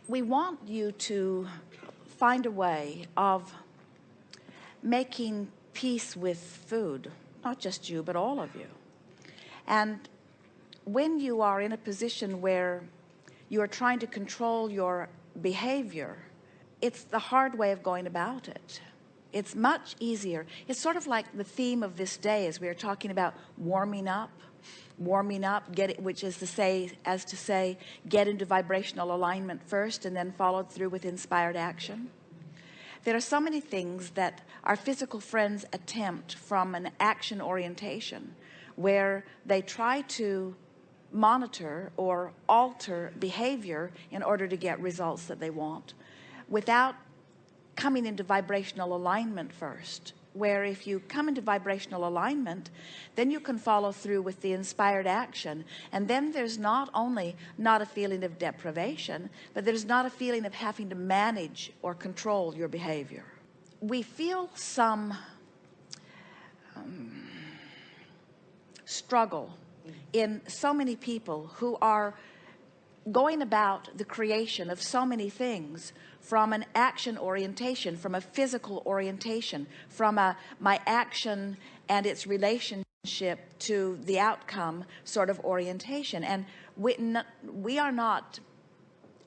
we want you to find a way of making peace with food, not just you, but all of you. And when you are in a position where you are trying to control your behavior, it's the hard way of going about it. It's much easier. It's sort of like the theme of this day as we are talking about warming up, get it, which is to say, get into vibrational alignment first and then followed through with inspired action. There are so many things that our physical friends attempt from an action orientation where they try to monitor or alter behavior in order to get results that they want without coming into vibrational alignment first, where if you come into vibrational alignment, then you can follow through with the inspired action, and then there's not only not a feeling of deprivation, but there's not a feeling of having to manage or control your behavior. We feel some struggle in so many people who are going about the creation of so many things from an action orientation, from a physical orientation, from my action and its relationship to the outcome sort of orientation. And we are not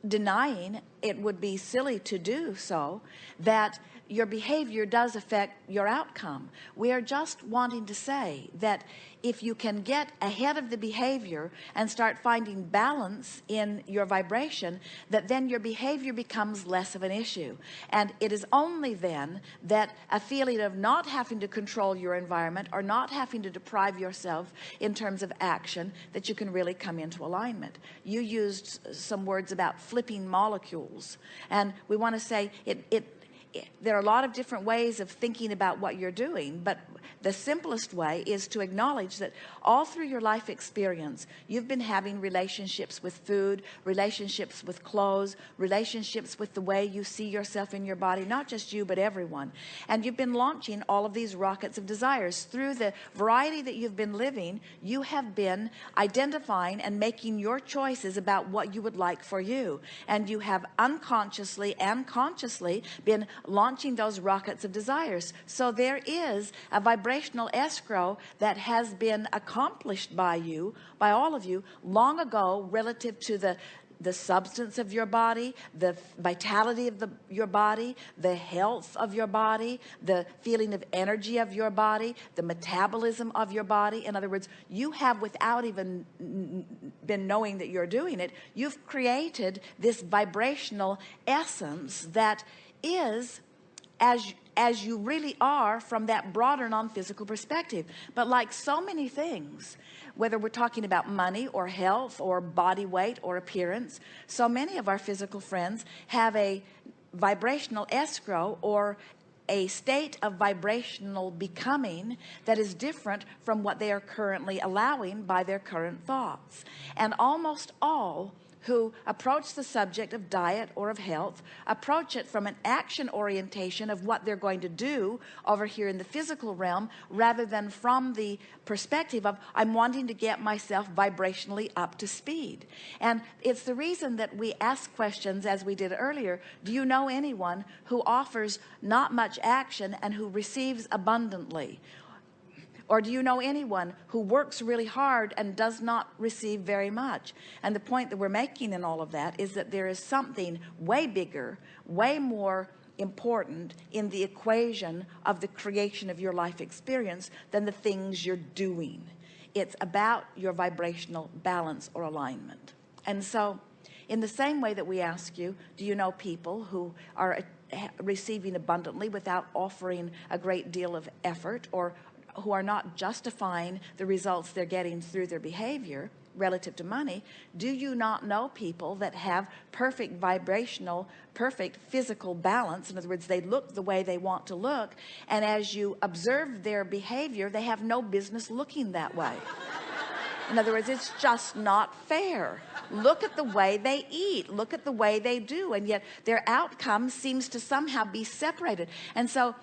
denying, it would be silly to do so, that your behavior does affect your outcome. We are just wanting to say that if you can get ahead of the behavior and start finding balance in your vibration, that then your behavior becomes less of an issue. And it is only then that a feeling of not having to control your environment or not having to deprive yourself in terms of action that you can really come into alignment. You used some words about flipping molecules, and we want to say there are a lot of different ways of thinking about what you're doing, but the simplest way is to acknowledge that all through your life experience, you've been having relationships with food, relationships with clothes, relationships with the way you see yourself in your body, not just you, but everyone. And you've been launching all of these rockets of desires. Through the variety that you've been living, you have been identifying and making your choices about what you would like for you. And you have unconsciously and consciously been launching those rockets of desires. So there is a vibrational escrow that has been accomplished by you, by all of you, long ago, relative to the substance of your body, the vitality of your body, the health of your body, the feeling of energy of your body, the metabolism of your body. In other words, you have, without even been knowing that you're doing it, you've created this vibrational essence that is as you really are from that broader non-physical perspective. But like so many things, whether we're talking about money or health or body weight or appearance, so many of our physical friends have a vibrational escrow or a state of vibrational becoming that is different from what they are currently allowing by their current thoughts. And almost all who approach the subject of diet or of health approach it from an action orientation of what they're going to do over here in the physical realm, rather than from the perspective of, I'm wanting to get myself vibrationally up to speed. And it's the reason that we ask questions, as we did earlier. Do you know anyone who offers not much action and who receives abundantly? Or do you know anyone who works really hard and does not receive very much? And the point that we're making in all of that is that there is something way bigger, way more important in the equation of the creation of your life experience than the things you're doing. It's about your vibrational balance or alignment. And so, in the same way that we ask you, do you know people who are receiving abundantly without offering a great deal of effort, or who are not justifying the results they're getting through their behavior relative to money? Do you not know people that have perfect vibrational, perfect physical balance? In other words, they look the way they want to look, and as you observe their behavior, they have no business looking that way. In other words, it's just not fair. Look at the way they eat. Look at the way they do. And yet their outcome seems to somehow be separated. And so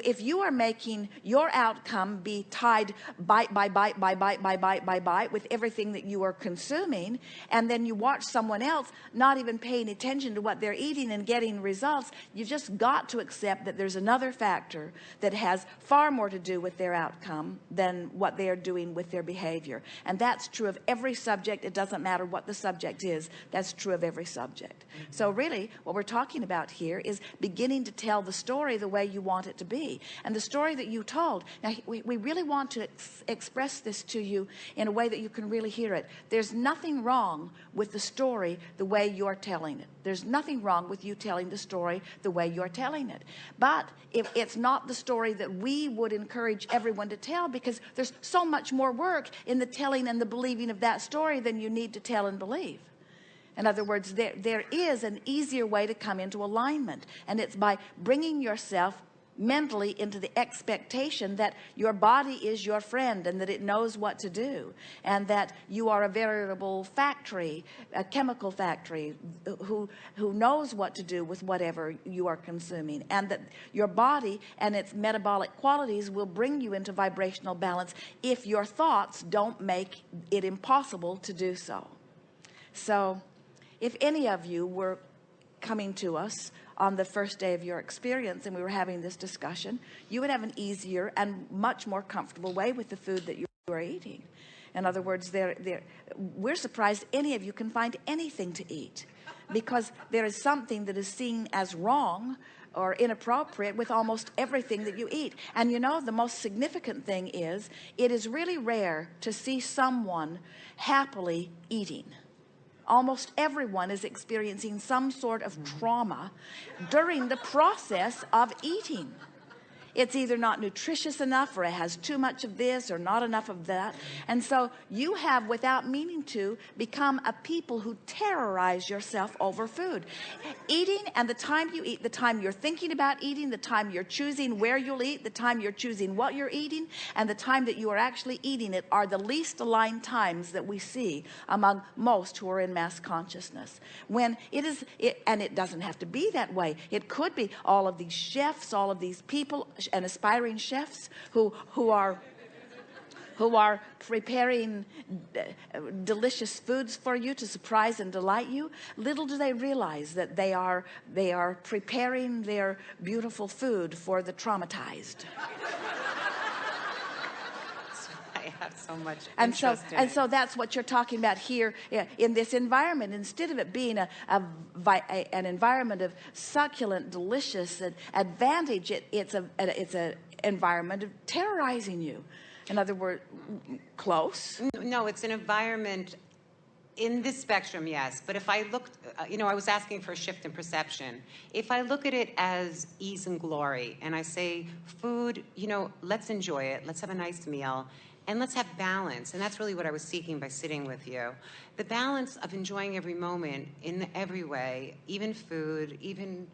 if you are making your outcome be tied bite by bite by bite by bite by bite with everything that you are consuming, and then you watch someone else not even paying attention to what they're eating and getting results, you've just got to accept that there's another factor that has far more to do with their outcome than what they are doing with their behavior. And that's true of every subject. It doesn't matter what the subject is. That's true of every subject. So really what we're talking about here is beginning to tell the story the way you want it to be. And the story that you told, now we really want to express this to you in a way that you can really hear it. There's nothing wrong with the story the way you're telling it. There's nothing wrong with you telling the story the way you're telling it. But if it's not the story that we would encourage everyone to tell, because there's so much more work in the telling and the believing of that story than you need to tell and believe. In other words, there is an easier way to come into alignment, and it's by bringing yourself mentally into the expectation that your body is your friend and that it knows what to do, and that you are a veritable factory, a chemical factory who knows what to do with whatever you are consuming, and that your body and its metabolic qualities will bring you into vibrational balance if your thoughts don't make it impossible to do so. So if any of you were coming to us on the first day of your experience and we were having this discussion, you would have an easier and much more comfortable way with the food that you are eating. In other words, we're surprised any of you can find anything to eat, because there is something that is seen as wrong or inappropriate with almost everything that you eat. And you know, the most significant thing is, it is really rare to see someone happily eating. Almost everyone is experiencing some sort of trauma during the process of eating. It's either not nutritious enough, or it has too much of this or not enough of that. And so you have, without meaning to, become a people who terrorize yourself over food. Eating, and the time you eat, the time you're thinking about eating, the time you're choosing where you'll eat, the time you're choosing what you're eating, and the time that you are actually eating it are the least aligned times that we see among most who are in mass consciousness. When and it doesn't have to be that way. It could be all of these chefs, all of these people and aspiring chefs who are preparing delicious foods for you to surprise and delight you. Little do they realize that they are preparing their beautiful food for the traumatized. I have so much And interest in so that's what you're talking about here in this environment. Instead of it being an environment of succulent, delicious advantage, it's an environment of terrorizing you. In other words, close. No, it's an environment in this spectrum, yes. But if I looked, I was asking for a shift in perception. If I look at it as ease and glory, and I say, food, let's enjoy it, let's have a nice meal, and let's have balance. And that's really what I was seeking by sitting with you. The balance of enjoying every moment in every way, even food, even,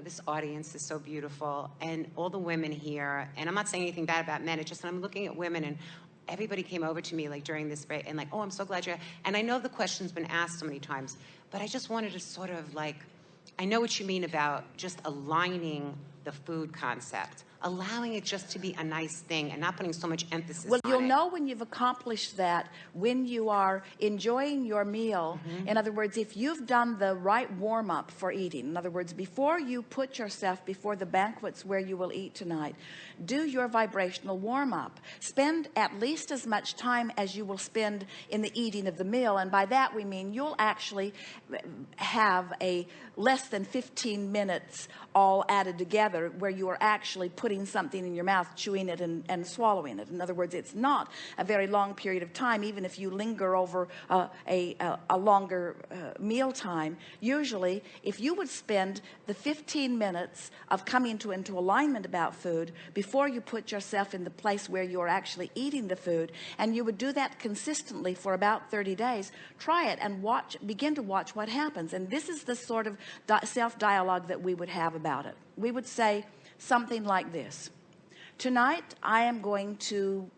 this audience is so beautiful, and all the women here. And I'm not saying anything bad about men. It's just that I'm looking at women, and everybody came over to me during this break and oh, I'm so glad you're, and I know the question's been asked so many times, but I just wanted to sort of I know what you mean about just aligning the food concept, allowing it just to be a nice thing and not putting so much emphasis on it. Well, you'll know when you've accomplished that when you are enjoying your meal. In other words, if you've done the right warm-up for eating, in other words, before you put yourself before the banquets where you will eat tonight, do your vibrational warm-up. Spend at least as much time as you will spend in the eating of the meal, and by that we mean you'll actually have a less than 15 minutes all added together where you are actually putting something in your mouth, chewing it and swallowing it. In other words, it's not a very long period of time, even if you linger over a longer meal time. Usually, if you would spend the 15 minutes of coming into alignment about food before you put yourself in the place where you're actually eating the food, and you would do that consistently for about 30 days, try it and begin to watch what happens. And this is the sort of self-dialogue that we would have about it. We would say something like this: tonight I am going to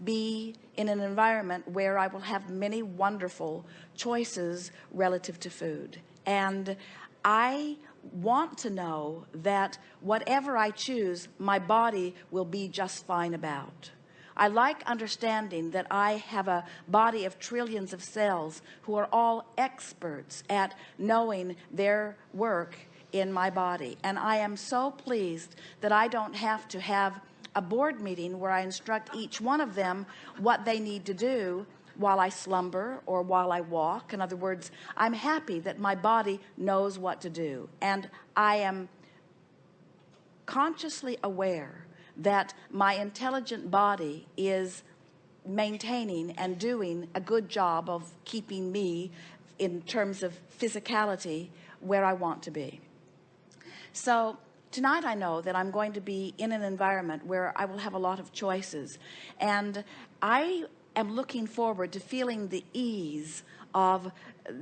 be in an environment where I will have many wonderful choices relative to food. And I want to know that whatever I choose, my body will be just fine about. I like understanding that I have a body of trillions of cells who are all experts at knowing their work in my body. And I am so pleased that I don't have to have a board meeting where I instruct each one of them what they need to do while I slumber or while I walk. In other words, I'm happy that my body knows what to do. And I am consciously aware that my intelligent body is maintaining and doing a good job of keeping me in terms of physicality where I want to be. So tonight I know that I'm going to be in an environment where I will have a lot of choices, and I am looking forward to feeling the ease of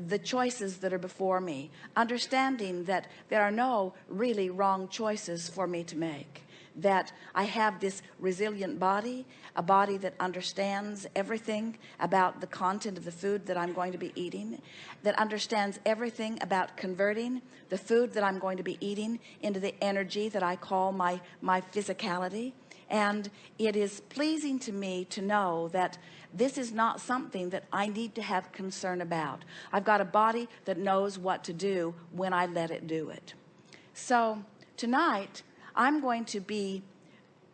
the choices that are before me, understanding that there are no really wrong choices for me to make, that I have this resilient body, a body that understands everything about the content of the food that I'm going to be eating, that understands everything about converting the food that I'm going to be eating into the energy that I call my physicality. And it is pleasing to me to know that this is not something that I need to have concern about. I've got a body that knows what to do when I let it do it. So tonight I'm going to be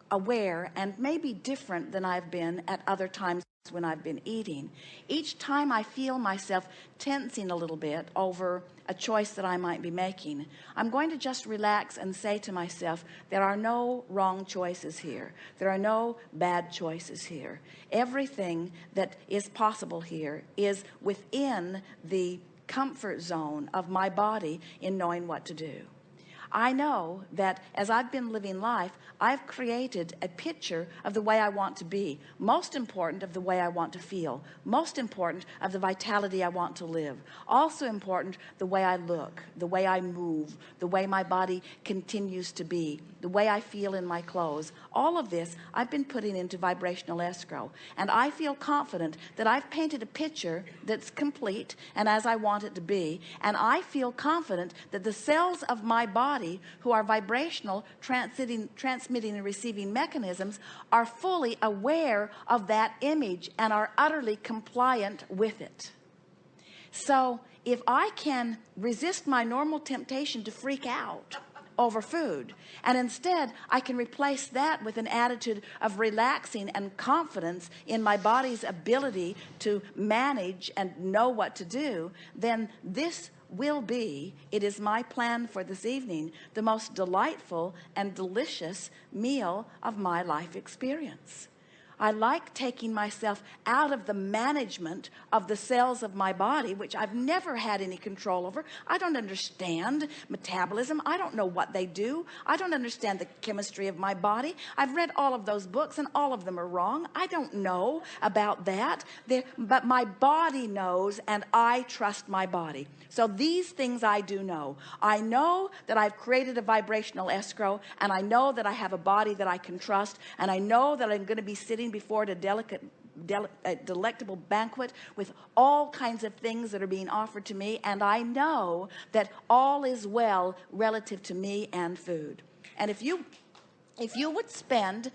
aware and maybe different than I've been at other times when I've been eating. Each time I feel myself tensing a little bit over a choice that I might be making, I'm going to just relax and say to myself, there are no wrong choices here. There are no bad choices here. Everything that is possible here is within the comfort zone of my body in knowing what to do. I know that as I've been living life, I've created a picture of the way I want to be, most important of the way I want to feel, most important of the vitality I want to live, also important the way I look, the way I move, the way my body continues to be, the way I feel in my clothes. All of this I've been putting into vibrational escrow, and I feel confident that I've painted a picture that's complete and as I want it to be, and I feel confident that the cells of my body, who are vibrational, transmitting and receiving mechanisms, are fully aware of that image and are utterly compliant with it. So if I can resist my normal temptation to freak out over food, and instead I can replace that with an attitude of relaxing and confidence in my body's ability to manage and know what to do, then this will be, it is my plan for this evening, the most delightful and delicious meal of my life experience. I like taking myself out of the management of the cells of my body, which I've never had any control over. I don't understand metabolism. I don't know what they do. I don't understand the chemistry of my body. I've read all of those books and all of them are wrong. I don't know about that. But my body knows, and I trust my body. So these things I do know. I know that I've created a vibrational escrow, and I know that I have a body that I can trust, and I know that I'm going to be sitting before a delectable banquet with all kinds of things that are being offered to me, and I know that all is well relative to me and food. And if you would spend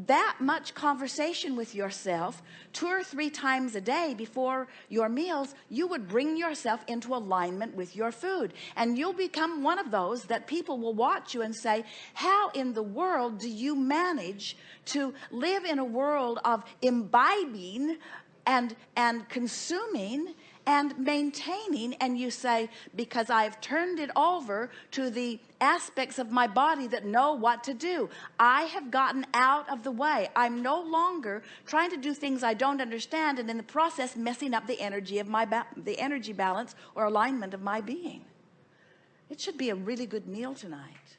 that much conversation with yourself 2 or 3 times a day before your meals, you would bring yourself into alignment with your food, and you'll become one of those that people will watch you and say, how in the world do you manage to live in a world of imbibing and consuming and maintaining? And you say, because I've turned it over to the aspects of my body that know what to do. I have gotten out of the way. I'm no longer trying to do things I don't understand, and in the process messing up the energy of the energy balance or alignment of my being. It should be a really good meal tonight.